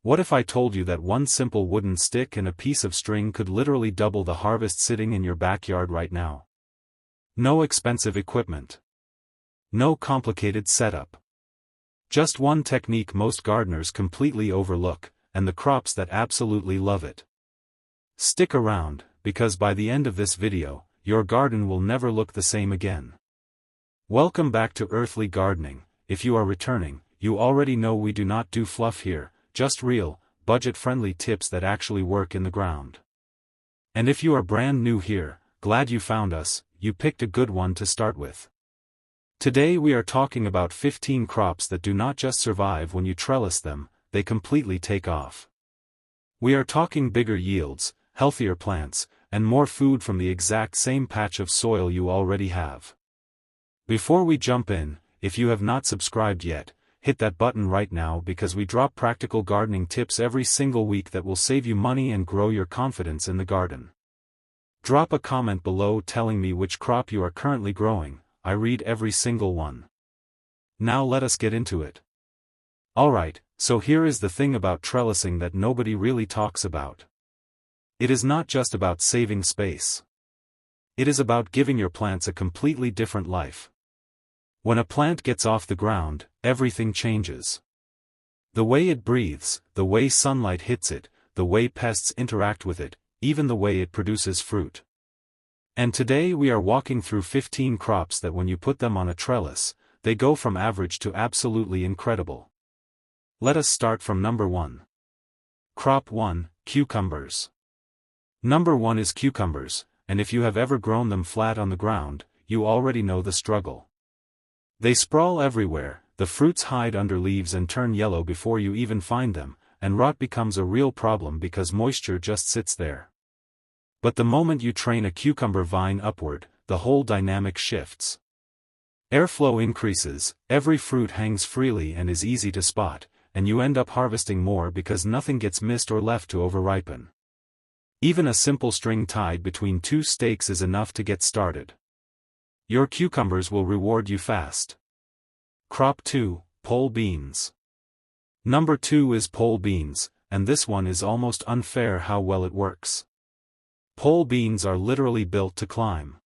What if I told you that one simple wooden stick and a piece of string could literally double the harvest sitting in your backyard right now? No expensive equipment. No complicated setup. Just one technique most gardeners completely overlook, and the crops that absolutely love it. Stick around, because by the end of this video, your garden will never look the same again. Welcome back to Earthly Gardening. If you are returning, you already know we do not do fluff here, just real, budget-friendly tips that actually work in the ground. And if you are brand new here, glad you found us, you picked a good one to start with. Today we are talking about 15 crops that do not just survive when you trellis them, they completely take off. We are talking bigger yields, healthier plants, and more food from the exact same patch of soil you already have. Before we jump in, if you have not subscribed yet, hit that button right now because we drop practical gardening tips every single week that will save you money and grow your confidence in the garden. Drop a comment below telling me which crop you are currently growing. I read every single one. Now let us get into it. Alright, so here is the thing about trellising that nobody really talks about. It is not just about saving space. It is about giving your plants a completely different life. When a plant gets off the ground, everything changes. The way it breathes, the way sunlight hits it, the way pests interact with it, even the way it produces fruit. And today we are walking through 15 crops that when you put them on a trellis, they go from average to absolutely incredible. Let us start from number 1. Crop 1, cucumbers. Number 1 is cucumbers, and if you have ever grown them flat on the ground, you already know the struggle. They sprawl everywhere, the fruits hide under leaves and turn yellow before you even find them, and rot becomes a real problem because moisture just sits there. But the moment you train a cucumber vine upward, the whole dynamic shifts. Airflow increases, every fruit hangs freely and is easy to spot, and you end up harvesting more because nothing gets missed or left to overripen. Even a simple string tied between two stakes is enough to get started. Your cucumbers will reward you fast. Crop 2, pole beans. Number 2 is pole beans, and this one is almost unfair how well it works. Pole beans are literally built to climb.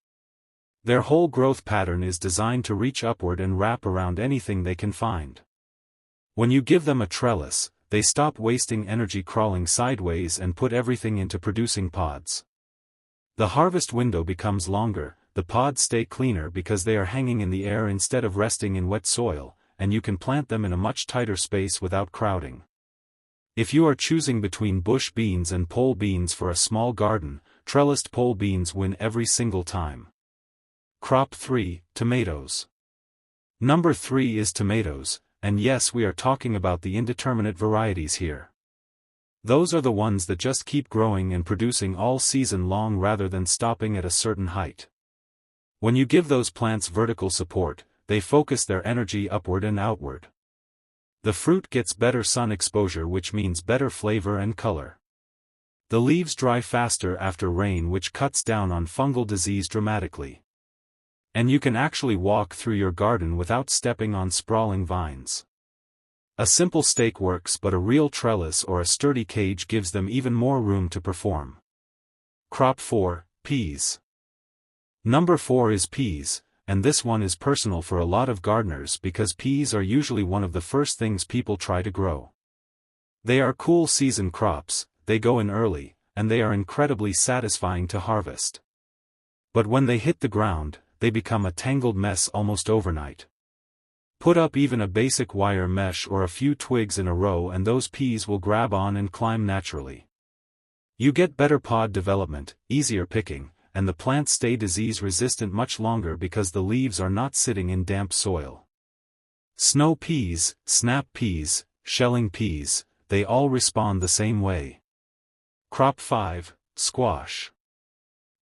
Their whole growth pattern is designed to reach upward and wrap around anything they can find. When you give them a trellis, they stop wasting energy crawling sideways and put everything into producing pods. The harvest window becomes longer, the pods stay cleaner because they are hanging in the air instead of resting in wet soil, and you can plant them in a much tighter space without crowding. If you are choosing between bush beans and pole beans for a small garden, trellised pole beans win every single time. Crop 3, tomatoes. Number 3 is tomatoes, and yes, we are talking about the indeterminate varieties here. Those are the ones that just keep growing and producing all season long rather than stopping at a certain height. When you give those plants vertical support, they focus their energy upward and outward. The fruit gets better sun exposure, which means better flavor and color. The leaves dry faster after rain, which cuts down on fungal disease dramatically. And you can actually walk through your garden without stepping on sprawling vines. A simple stake works, but a real trellis or a sturdy cage gives them even more room to perform. Crop 4, peas. Number 4 is peas, and this one is personal for a lot of gardeners because peas are usually one of the first things people try to grow. They are cool season crops, they go in early, and they are incredibly satisfying to harvest. But when they hit the ground, they become a tangled mess almost overnight. Put up even a basic wire mesh or a few twigs in a row and those peas will grab on and climb naturally. You get better pod development, easier picking, and the plants stay disease-resistant much longer because the leaves are not sitting in damp soil. Snow peas, snap peas, shelling peas, they all respond the same way. Crop 5, squash.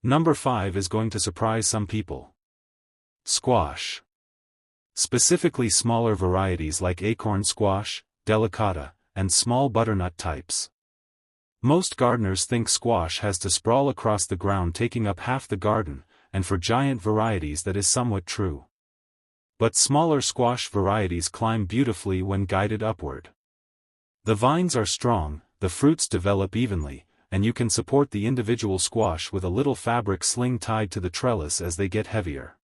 Number 5 is going to surprise some people. Squash. Specifically smaller varieties like acorn squash, delicata, and small butternut types. Most gardeners think squash has to sprawl across the ground taking up half the garden, and for giant varieties that is somewhat true. But smaller squash varieties climb beautifully when guided upward. The vines are strong, the fruits develop evenly, and you can support the individual squash with a little fabric sling tied to the trellis as they get heavier.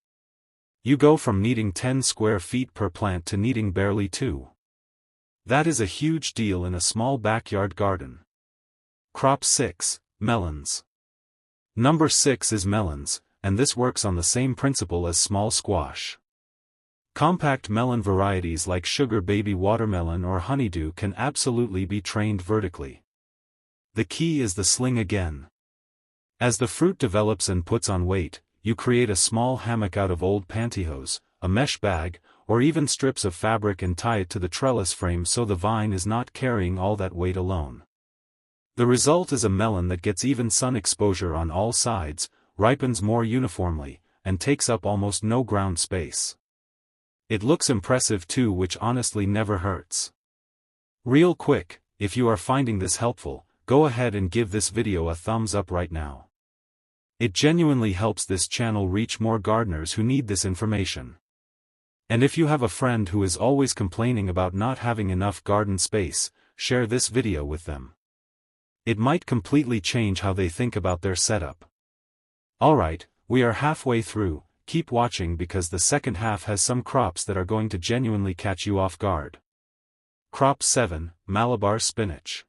You go from needing 10 square feet per plant to needing barely 2. That is a huge deal in a small backyard garden. Crop 6, melons. Number 6 is melons, and this works on the same principle as small squash. Compact melon varieties like sugar baby watermelon or honeydew can absolutely be trained vertically. The key is the sling again. As the fruit develops and puts on weight, you create a small hammock out of old pantyhose, a mesh bag, or even strips of fabric and tie it to the trellis frame so the vine is not carrying all that weight alone. The result is a melon that gets even sun exposure on all sides, ripens more uniformly, and takes up almost no ground space. It looks impressive too, which honestly never hurts. Real quick, if you are finding this helpful, go ahead and give this video a thumbs up right now. It genuinely helps this channel reach more gardeners who need this information. And if you have a friend who is always complaining about not having enough garden space, share this video with them. It might completely change how they think about their setup. Alright, we are halfway through, keep watching because the second half has some crops that are going to genuinely catch you off guard. Crop 7, Malabar spinach.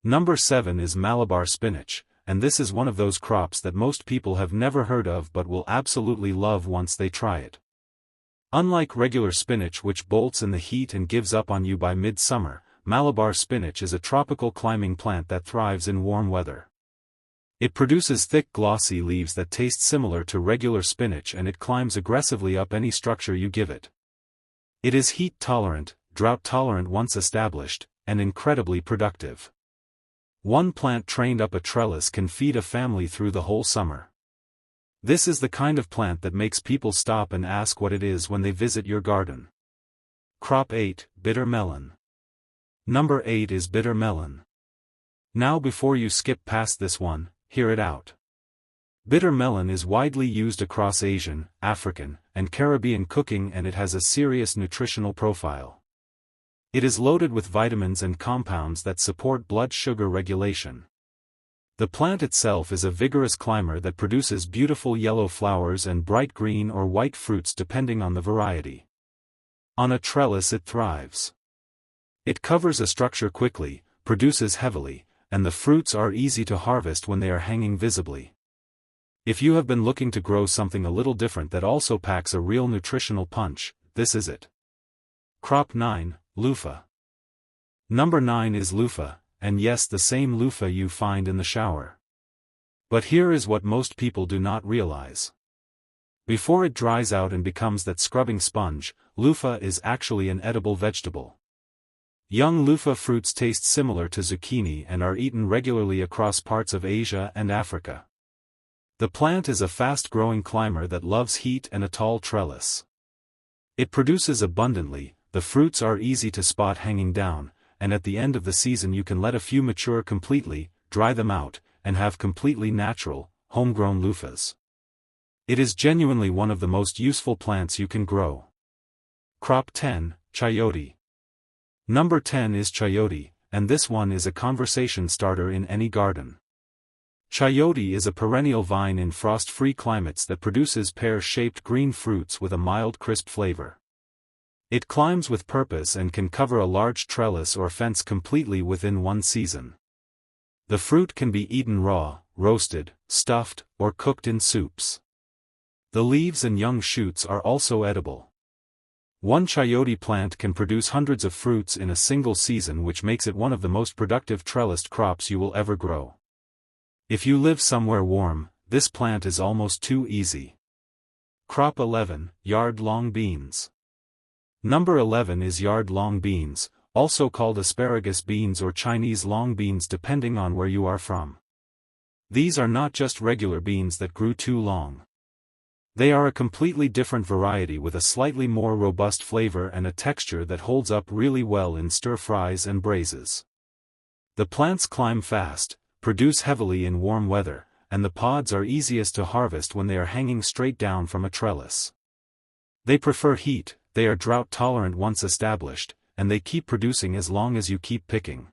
Number 7 is Malabar spinach, and this is one of those crops that most people have never heard of but will absolutely love once they try it. Unlike regular spinach which bolts in the heat and gives up on you by mid-summer, Malabar spinach is a tropical climbing plant that thrives in warm weather. It produces thick glossy leaves that taste similar to regular spinach and it climbs aggressively up any structure you give it. It is heat-tolerant, drought-tolerant once established, and incredibly productive. One plant trained up a trellis can feed a family through the whole summer. This is the kind of plant that makes people stop and ask what it is when they visit your garden. Crop 8, bitter melon. Number 8 is bitter melon. Now before you skip past this one, hear it out. Bitter melon is widely used across Asian, African, and Caribbean cooking and it has a serious nutritional profile. It is loaded with vitamins and compounds that support blood sugar regulation. The plant itself is a vigorous climber that produces beautiful yellow flowers and bright green or white fruits depending on the variety. On a trellis it thrives. It covers a structure quickly, produces heavily, and the fruits are easy to harvest when they are hanging visibly. If you have been looking to grow something a little different that also packs a real nutritional punch, this is it. Crop 9, luffa. Number 9 is luffa, and yes, the same luffa you find in the shower. But here is what most people do not realize. Before it dries out and becomes that scrubbing sponge, luffa is actually an edible vegetable. Young luffa fruits taste similar to zucchini and are eaten regularly across parts of Asia and Africa. The plant is a fast-growing climber that loves heat and a tall trellis. It produces abundantly, the fruits are easy to spot hanging down, and at the end of the season you can let a few mature completely, dry them out, and have completely natural, homegrown luffas. It is genuinely one of the most useful plants you can grow. Crop 10, chayote. Number 10 is chayote, and this one is a conversation starter in any garden. Chayote is a perennial vine in frost-free climates that produces pear-shaped green fruits with a mild crisp flavor. It climbs with purpose and can cover a large trellis or fence completely within one season. The fruit can be eaten raw, roasted, stuffed, or cooked in soups. The leaves and young shoots are also edible. One chayote plant can produce hundreds of fruits in a single season, which makes it one of the most productive trellised crops you will ever grow. If you live somewhere warm, this plant is almost too easy. Crop 11, yard-long beans. Number 11 is yard-long beans, also called asparagus beans or Chinese long beans depending on where you are from. These are not just regular beans that grew too long. They are a completely different variety with a slightly more robust flavor and a texture that holds up really well in stir-fries and braises. The plants climb fast, produce heavily in warm weather, and the pods are easiest to harvest when they are hanging straight down from a trellis. They prefer heat, they are drought-tolerant once established, and they keep producing as long as you keep picking.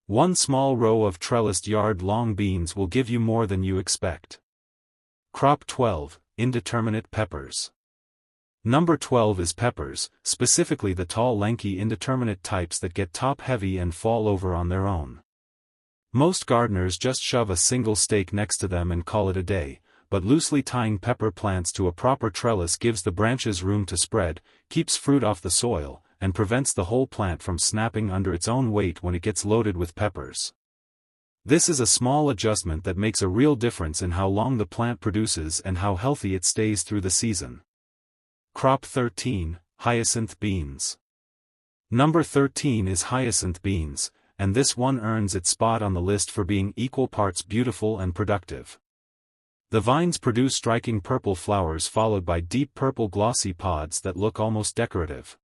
One small row of trellised yard-long beans will give you more than you expect. Crop 12, Indeterminate Peppers. Number 12 is peppers, specifically the tall lanky indeterminate types that get top-heavy and fall over on their own. Most gardeners just shove a single stake next to them and call it a day, but loosely tying pepper plants to a proper trellis gives the branches room to spread, keeps fruit off the soil, and prevents the whole plant from snapping under its own weight when it gets loaded with peppers. This is a small adjustment that makes a real difference in how long the plant produces and how healthy it stays through the season. Crop 13, Hyacinth Beans. Number 13 is hyacinth beans, and this one earns its spot on the list for being equal parts beautiful and productive. The vines produce striking purple flowers followed by deep purple glossy pods that look almost decorative.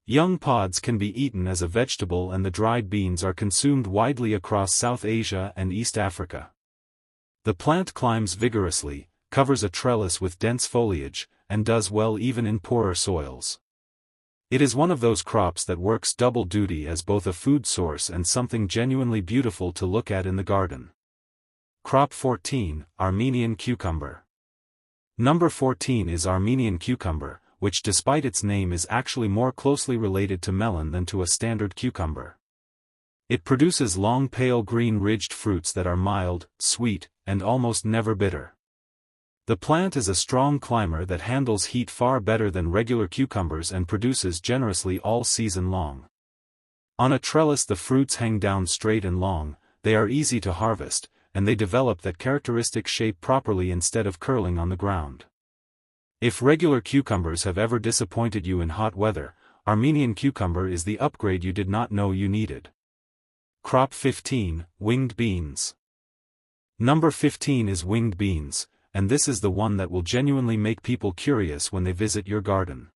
Young pods can be eaten as a vegetable, and the dried beans are consumed widely across South Asia and East Africa. The plant climbs vigorously, covers a trellis with dense foliage, and does well even in poorer soils. It is one of those crops that works double duty as both a food source and something genuinely beautiful to look at in the garden. Crop 14, Armenian Cucumber. Number 14 is Armenian cucumber, which despite its name is actually more closely related to melon than to a standard cucumber. It produces long pale green ridged fruits that are mild, sweet, and almost never bitter. The plant is a strong climber that handles heat far better than regular cucumbers and produces generously all season long. On a trellis the fruits hang down straight and long, they are easy to harvest, and they develop that characteristic shape properly instead of curling on the ground. If regular cucumbers have ever disappointed you in hot weather, Armenian cucumber is the upgrade you did not know you needed. Crop 15, Winged Beans. Number 15 is winged beans, and this is the one that will genuinely make people curious when they visit your garden.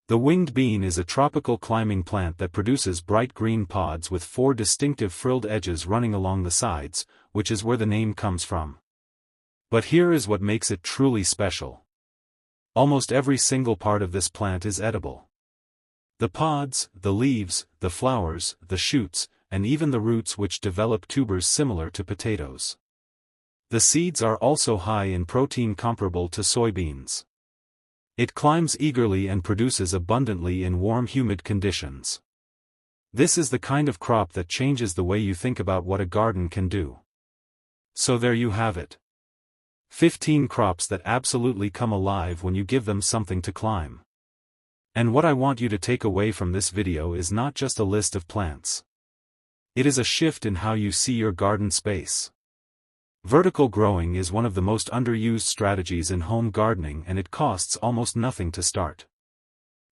The winged bean is a tropical climbing plant that produces bright green pods with 4 distinctive frilled edges running along the sides, which is where the name comes from. But here is what makes it truly special. Almost every single part of this plant is edible. The pods, the leaves, the flowers, the shoots, and even the roots, which develop tubers similar to potatoes. The seeds are also high in protein comparable to soybeans. It climbs eagerly and produces abundantly in warm humid conditions. This is the kind of crop that changes the way you think about what a garden can do. So there you have it. 15 crops that absolutely come alive when you give them something to climb. And what I want you to take away from this video is not just a list of plants. It is a shift in how you see your garden space. Vertical growing is one of the most underused strategies in home gardening, and it costs almost nothing to start.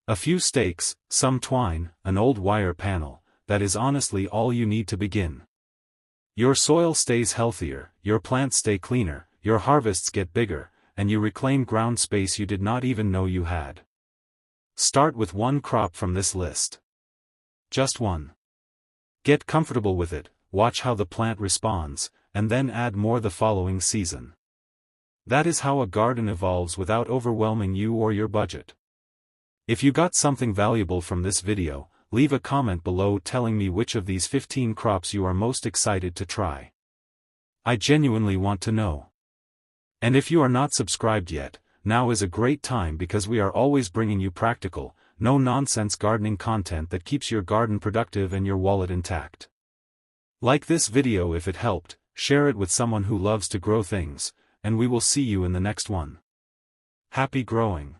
A few stakes, some twine, an old wire panel, that is honestly all you need to begin. Your soil stays healthier, your plants stay cleaner, your harvests get bigger, and you reclaim ground space you did not even know you had. Start with one crop from this list. Just one. Get comfortable with it, watch how the plant responds, and then add more the following season. That is how a garden evolves without overwhelming you or your budget. If you got something valuable from this video, leave a comment below telling me which of these 15 crops you are most excited to try. I genuinely want to know. And if you are not subscribed yet, now is a great time, because we are always bringing you practical, no-nonsense gardening content that keeps your garden productive and your wallet intact. Like this video if it helped, share it with someone who loves to grow things, and we will see you in the next one. Happy growing!